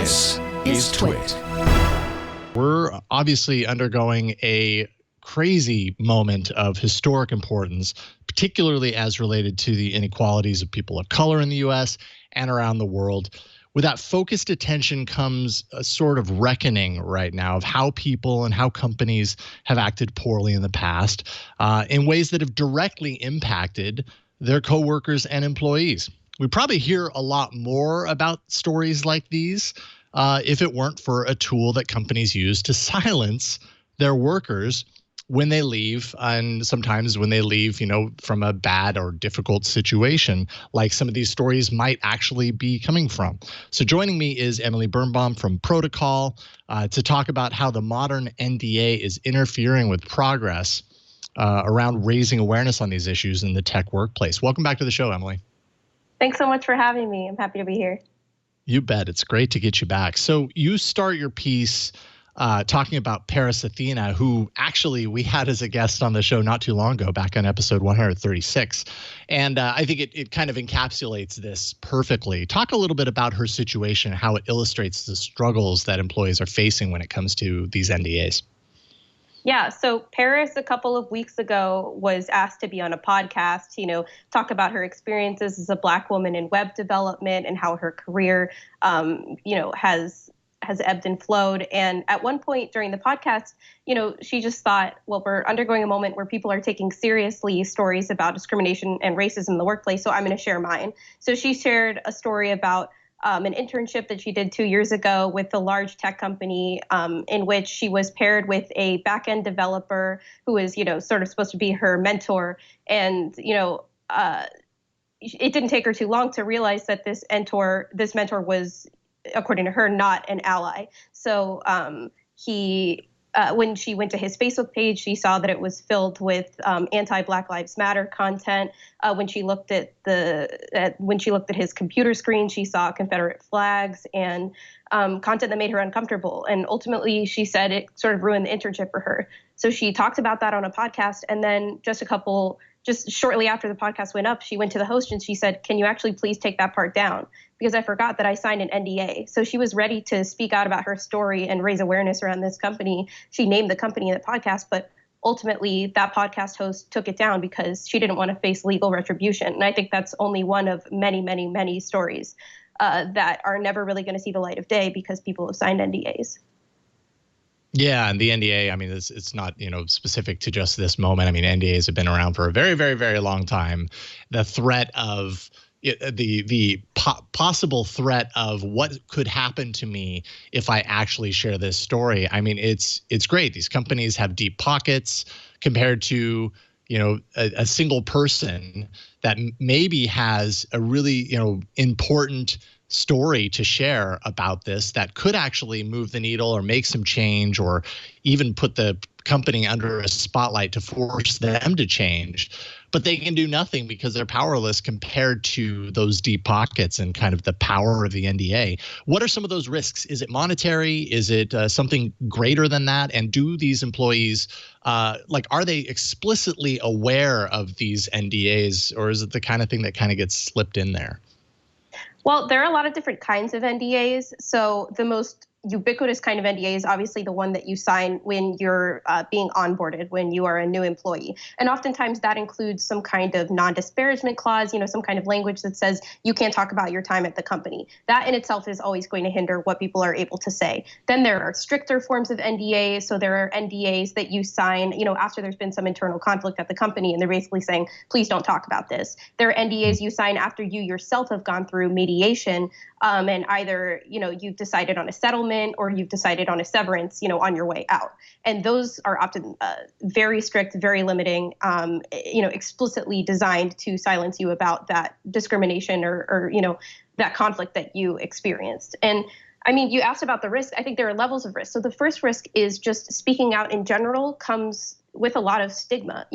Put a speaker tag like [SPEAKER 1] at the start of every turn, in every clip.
[SPEAKER 1] This is TWiT.
[SPEAKER 2] We're obviously undergoing a crazy moment of historic importance, particularly as related to the inequalities of people of color in the U.S. and around the world. With that focused attention comes a sort of reckoning right now of how people and how companies have acted poorly in the past in ways that have directly impacted their coworkers and employees. We probably hear a lot more about stories like these if it weren't for a tool that companies use to silence their workers when they leave, and sometimes when they leave, from a bad or difficult situation, like some of these stories might actually be coming from. So joining me is Emily Birnbaum from Protocol to talk about how the modern NDA is interfering with progress around raising awareness on these issues in the tech workplace. Welcome back to the show, Emily.
[SPEAKER 3] Thanks so much for having me. I'm happy to be here.
[SPEAKER 2] You bet. It's great to get you back. So you start your piece talking about Paris Athena, who actually we had as a guest on the show not too long ago, back on episode 136. And I think it kind of encapsulates this perfectly. Talk a little bit about her situation, how it illustrates the struggles that employees are facing when it comes to these NDAs.
[SPEAKER 3] Yeah, so Paris a couple of weeks ago was asked to be on a podcast, talk about her experiences as a Black woman in web development and how her career, has ebbed and flowed. And at one point during the podcast, she just thought, well, we're undergoing a moment where people are taking seriously stories about discrimination and racism in the workplace, so I'm going to share mine. So she shared a story about an internship that she did 2 years ago with a large tech company in which she was paired with a back-end developer who is, sort of supposed to be her mentor. And, it didn't take her too long to realize that this mentor was, according to her, not an ally. So when she went to his Facebook page, she saw that it was filled with anti-Black Lives Matter content. When she looked at his computer screen, she saw Confederate flags and content that made her uncomfortable. And ultimately, she said it sort of ruined the internship for her. So she talked about that on a podcast, and then just shortly after the podcast went up, she went to the host and she said, "Can you actually please take that part down? Because I forgot that I signed an NDA." So she was ready to speak out about her story and raise awareness around this company. She named the company in the podcast, but ultimately that podcast host took it down because she didn't want to face legal retribution. And I think that's only one of many, many, many stories that are never really going to see the light of day because people have signed NDAs.
[SPEAKER 2] Yeah, and the NDA, I mean, it's not, specific to just this moment. I mean, NDAs have been around for a very, very, very long time. The threat of the possible threat of what could happen to me if I actually share this story. I mean, it's great. These companies have deep pockets compared to, a single person that maybe has a really, important story to share about this that could actually move the needle or make some change or even put the company under a spotlight to force them to change. But they can do nothing because they're powerless compared to those deep pockets and kind of the power of the NDA. What are some of those risks? Is it monetary? Is it something greater than that? And do these employees, are they explicitly aware of these NDAs, or is it the kind of thing that kind of gets slipped in there?
[SPEAKER 3] Well, there are a lot of different kinds of NDAs. So the most ubiquitous kind of NDA is obviously the one that you sign when you're being onboarded, when you are a new employee. And oftentimes that includes some kind of non-disparagement clause, some kind of language that says you can't talk about your time at the company. That in itself is always going to hinder what people are able to say. Then there are stricter forms of NDAs. So there are NDAs that you sign, after there's been some internal conflict at the company, and they're basically saying, please don't talk about this. There are NDAs you sign after you yourself have gone through mediation, and either, you've decided on a settlement or you've decided on a severance, on your way out. And those are often very strict, very limiting, explicitly designed to silence you about that discrimination or that conflict that you experienced. And I mean, you asked about the risk. I think there are levels of risk. So the first risk is just speaking out in general comes with a lot of stigma.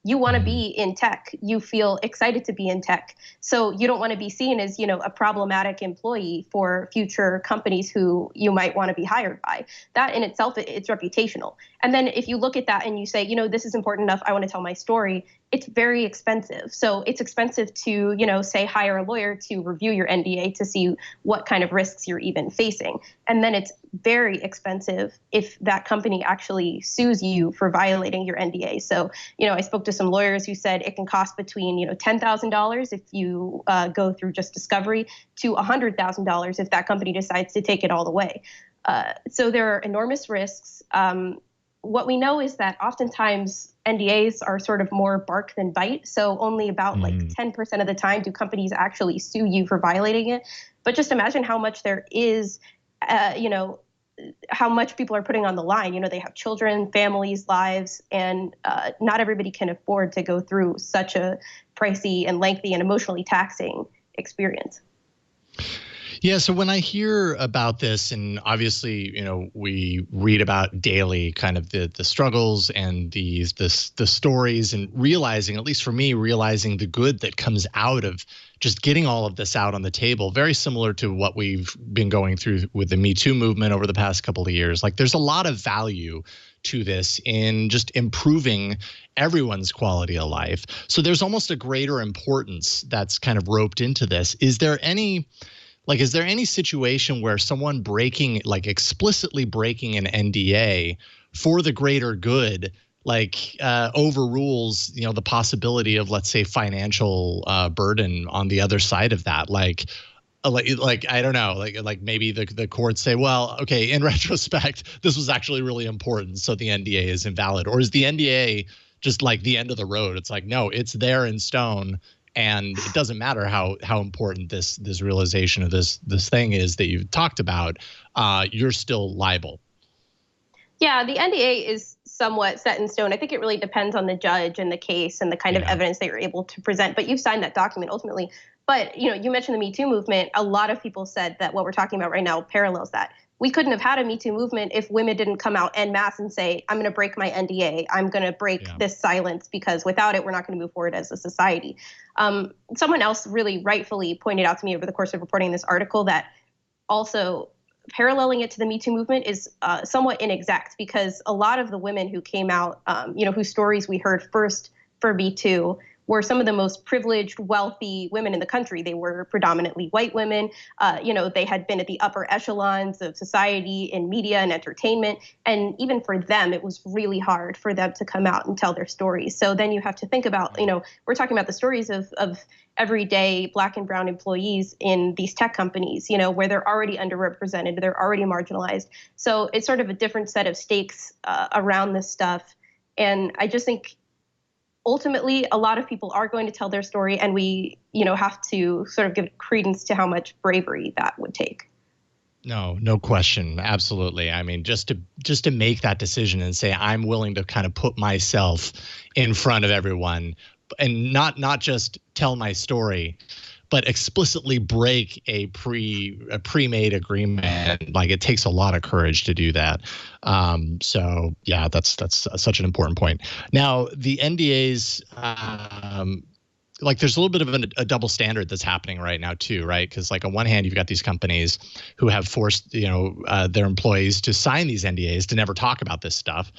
[SPEAKER 3] You want to be in tech. You feel excited to be in tech. So you don't want to be seen as, a problematic employee for future companies who you might want to be hired by. That in itself, it's reputational. And then if you look at that and you say, this is important enough, I want to tell my story, it's very expensive. So it's expensive to, say, hire a lawyer to review your NDA to see what kind of risks you're even facing. And then it's very expensive if that company actually sues you for violating your NDA. So, I spoke to some lawyers who said it can cost between, $10,000 if you go through just discovery to $100,000 if that company decides to take it all the way. So there are enormous risks. What we know is that oftentimes NDAs are sort of more bark than bite. So only about like 10% of the time do companies actually sue you for violating it. But just imagine how much there is, how much people are putting on the line. They have children, families, lives, and not everybody can afford to go through such a pricey and lengthy and emotionally taxing experience.
[SPEAKER 2] Yeah, so when I hear about this, and obviously, we read about daily kind of the struggles and the stories, and realizing, at least for me, realizing the good that comes out of just getting all of this out on the table, very similar to what we've been going through with the Me Too movement over the past couple of years. Like, there's a lot of value to this in just improving everyone's quality of life. So there's almost a greater importance that's kind of roped into this. Is there any situation where someone explicitly breaking an NDA for the greater good, overrules, the possibility of, let's say, financial burden on the other side of that? I don't know, maybe the courts say, well, okay, in retrospect, this was actually really important, so the NDA is invalid. Or is the NDA just like the end of the road? It's like, no, it's there in stone. And it doesn't matter how important this realization of this thing is that you've talked about, you're still liable.
[SPEAKER 3] Yeah, the NDA is somewhat set in stone. I think it really depends on the judge and the case and the kind of evidence that you're able to present. But you've signed that document ultimately. But you mentioned the Me Too movement. A lot of people said that what we're talking about right now parallels that. We couldn't have had a Me Too movement if women didn't come out en masse and say, I'm going to break my NDA. I'm going to break this silence, because without it, we're not going to move forward as a society. Someone else really rightfully pointed out to me over the course of reporting this article that also paralleling it to the Me Too movement is somewhat inexact, because a lot of the women who came out, whose stories we heard first for Me Too, were some of the most privileged, wealthy women in the country. They were predominantly white women. They had been at the upper echelons of society in media and entertainment. And even for them, it was really hard for them to come out and tell their stories. So then you have to think about, we're talking about the stories of everyday Black and brown employees in these tech companies, where they're already underrepresented, they're already marginalized. So it's sort of a different set of stakes around this stuff. And I just think, ultimately, a lot of people are going to tell their story, and we, have to sort of give credence to how much bravery that would take.
[SPEAKER 2] No question. Absolutely. I mean, just to make that decision and say, I'm willing to kind of put myself in front of everyone, and not just tell my story, but explicitly break a pre-made agreement. Like, it takes a lot of courage to do that. So yeah, that's such an important point. Now, the NDAs, there's a little bit of a double standard that's happening right now too, right? Because on one hand, you've got these companies who have forced, their employees to sign these NDAs to never talk about this stuff.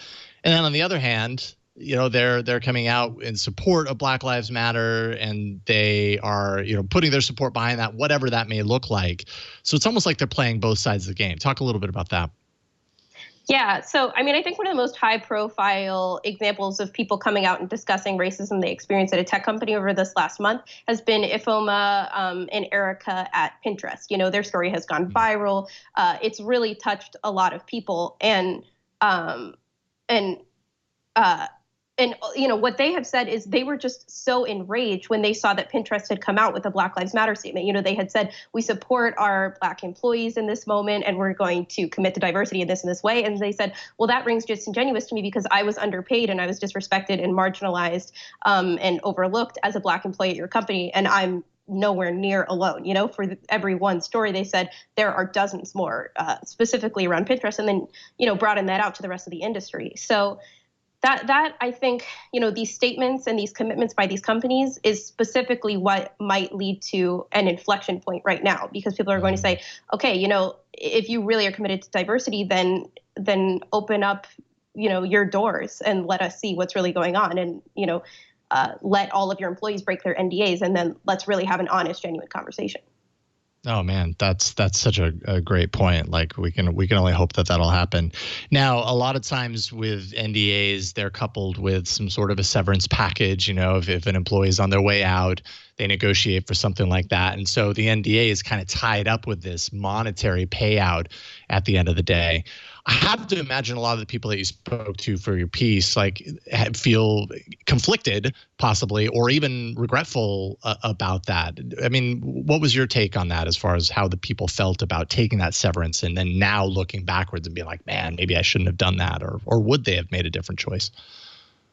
[SPEAKER 2] And then on the other hand, they're coming out in support of Black Lives Matter, and they are, putting their support behind that, whatever that may look like. So it's almost like they're playing both sides of the game. Talk a little bit about that.
[SPEAKER 3] Yeah. So, I think one of the most high profile examples of people coming out and discussing racism they experienced at a tech company over this last month has been Ifoma and Erica at Pinterest. Their story has gone viral. It's really touched a lot of people. And what they have said is they were just so enraged when they saw that Pinterest had come out with a Black Lives Matter statement. They had said, we support our Black employees in this moment, and we're going to commit to diversity in this way. And they said, well, that rings disingenuous to me because I was underpaid and I was disrespected and marginalized and overlooked as a Black employee at your company. And I'm nowhere near alone. For every one story, they said there are dozens more specifically around Pinterest, and then, broaden that out to the rest of the industry. So that I think, these statements and these commitments by these companies is specifically what might lead to an inflection point right now, because people are going to say, okay, if you really are committed to diversity, then open up, your doors and let us see what's really going on. And, let all of your employees break their NDAs, and then let's really have an honest, genuine conversation.
[SPEAKER 2] Oh man, that's such a great point. Like we can only hope that that'll happen. Now, a lot of times with NDAs, they're coupled with some sort of a severance package. You know, if an employee is on their way out, they negotiate for something like that. And so the NDA is kind of tied up with this monetary payout at the end of the day. I have to imagine a lot of the people that you spoke to for your piece like feel conflicted, possibly, or even regretful about that. I mean, what was your take on that as far as how the people felt about taking that severance and then now looking backwards and being like, man, maybe I shouldn't have done that, or would they have made a different choice?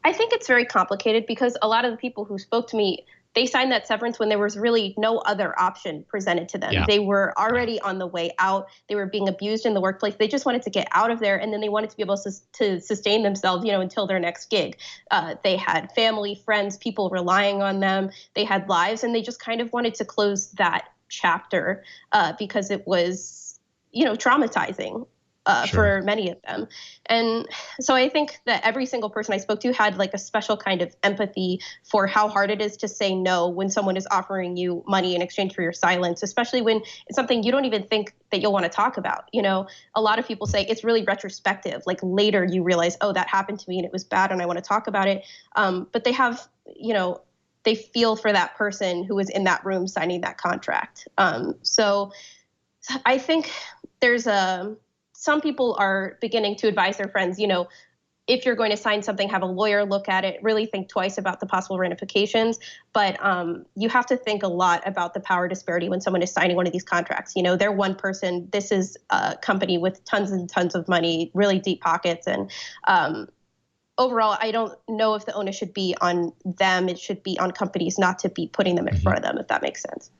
[SPEAKER 3] I think it's very complicated because a lot of the people who spoke to me, they signed that severance when there was really no other option presented to them.
[SPEAKER 2] Yeah.
[SPEAKER 3] They were already on the way out. They were being abused in the workplace. They just wanted to get out of there, and then they wanted to be able to sustain themselves, until their next gig. They had family, friends, people relying on them. They had lives, and they just kind of wanted to close that chapter because it was, traumatizing. For many of them. And so I think that every single person I spoke to had like a special kind of empathy for how hard it is to say no when someone is offering you money in exchange for your silence, especially when it's something you don't even think that you'll want to talk about. A lot of people say it's really retrospective. Like later you realize, oh, that happened to me and it was bad and I want to talk about it. But they have, they feel for that person who was in that room signing that contract. So I think there's some people are beginning to advise their friends, if you're going to sign something, have a lawyer look at it, really think twice about the possible ramifications. But you have to think a lot about the power disparity when someone is signing one of these contracts. They're one person. This is a company with tons and tons of money, really deep pockets. And overall, I don't know if the onus should be on them. It should be on companies not to be putting them in front of them, if that makes sense.